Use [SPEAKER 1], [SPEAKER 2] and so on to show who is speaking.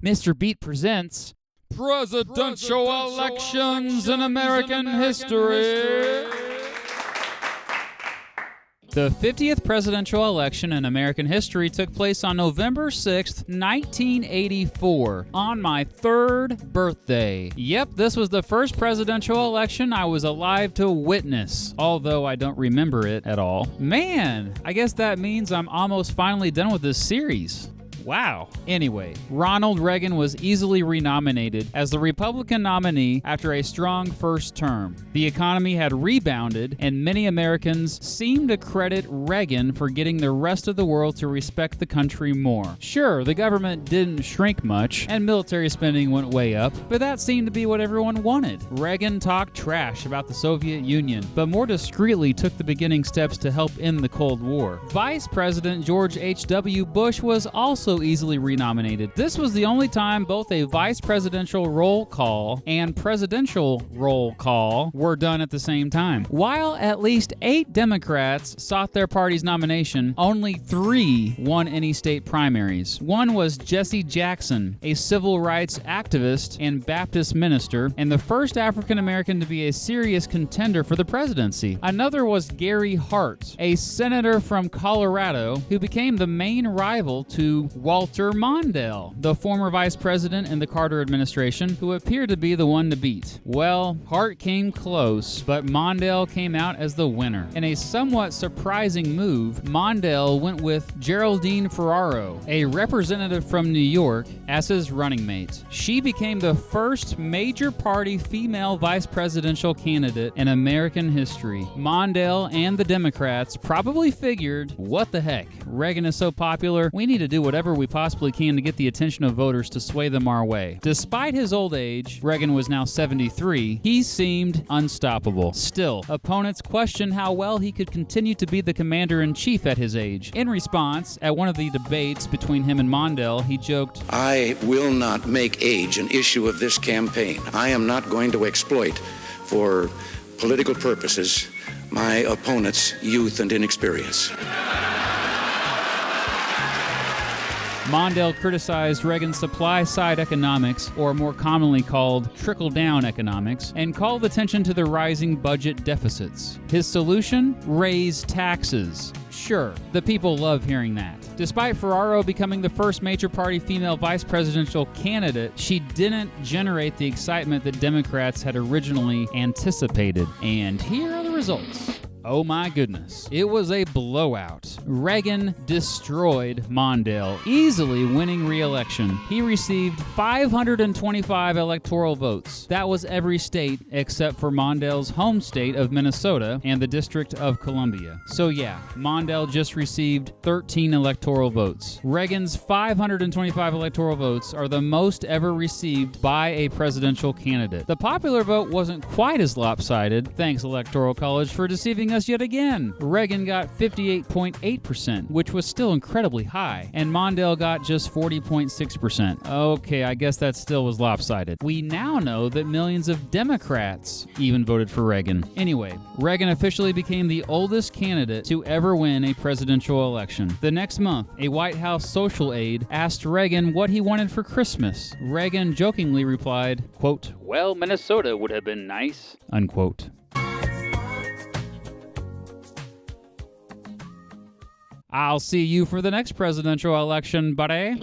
[SPEAKER 1] Mr. Beat presents Presidential Elections in American History. The 50th presidential election in American history took place on November 6th, 1984, on my 3rd birthday. Yep, this was the first presidential election I was alive to witness, although I don't remember it at all. Man, I guess that means I'm almost finally done with this series. Wow. Anyway, Ronald Reagan was easily renominated as the Republican nominee after a strong first term. The economy had rebounded, and many Americans seemed to credit Reagan for getting the rest of the world to respect the country more. Sure, the government didn't shrink much, and military spending went way up, but that seemed to be what everyone wanted. Reagan talked trash about the Soviet Union, but more discreetly took the beginning steps to help end the Cold War. Vice President George H.W. Bush was also easily renominated. This was the only time both a vice presidential roll call and presidential roll call were done at the same time. While at least 8 Democrats sought their party's nomination, only 3 won any state primaries. One was Jesse Jackson, a civil rights activist and Baptist minister, and the first African American to be a serious contender for the presidency. Another was Gary Hart, a senator from Colorado who became the main rival to Walter Mondale, the former vice president in the Carter administration, who appeared to be the one to beat. Well, Hart came close, but Mondale came out as the winner. In a somewhat surprising move, Mondale went with Geraldine Ferraro, a representative from New York, as his running mate. She became the first major party female vice presidential candidate in American history. Mondale and the Democrats probably figured, what the heck, Reagan is so popular, we need to do whatever we possibly can to get the attention of voters to sway them our way. Despite his old age, Reagan was now 73, he seemed unstoppable. Still, opponents questioned how well he could continue to be the commander-in-chief at his age. In response, at one of the debates between him and Mondale, he joked,
[SPEAKER 2] "I will not make age an issue of this campaign. I am not going to exploit, for political purposes, my opponent's youth and inexperience."
[SPEAKER 1] Mondale criticized Reagan's supply-side economics, or more commonly called trickle-down economics, and called attention to the rising budget deficits. His solution? Raise taxes. Sure, the people love hearing that. Despite Ferraro becoming the first major party female vice presidential candidate, she didn't generate the excitement that Democrats had originally anticipated. And here are the results. Oh my goodness. It was a blowout. Reagan destroyed Mondale, easily winning re-election. He received 525 electoral votes. That was every state except for Mondale's home state of Minnesota and the District of Columbia. So yeah, Mondale just received 13 electoral votes. Reagan's 525 electoral votes are the most ever received by a presidential candidate. The popular vote wasn't quite as lopsided. Thanks, Electoral College, for deceiving us yet again. Reagan got 58.8%, which was still incredibly high, and Mondale got just 40.6%. Okay, I guess that still was lopsided. We now know that millions of Democrats even voted for Reagan. Anyway, Reagan officially became the oldest candidate to ever win a presidential election. The next month, a White House social aide asked Reagan what he wanted for Christmas. Reagan jokingly replied, quote, "Well, Minnesota would have been nice," unquote. I'll see you for the next presidential election, buddy.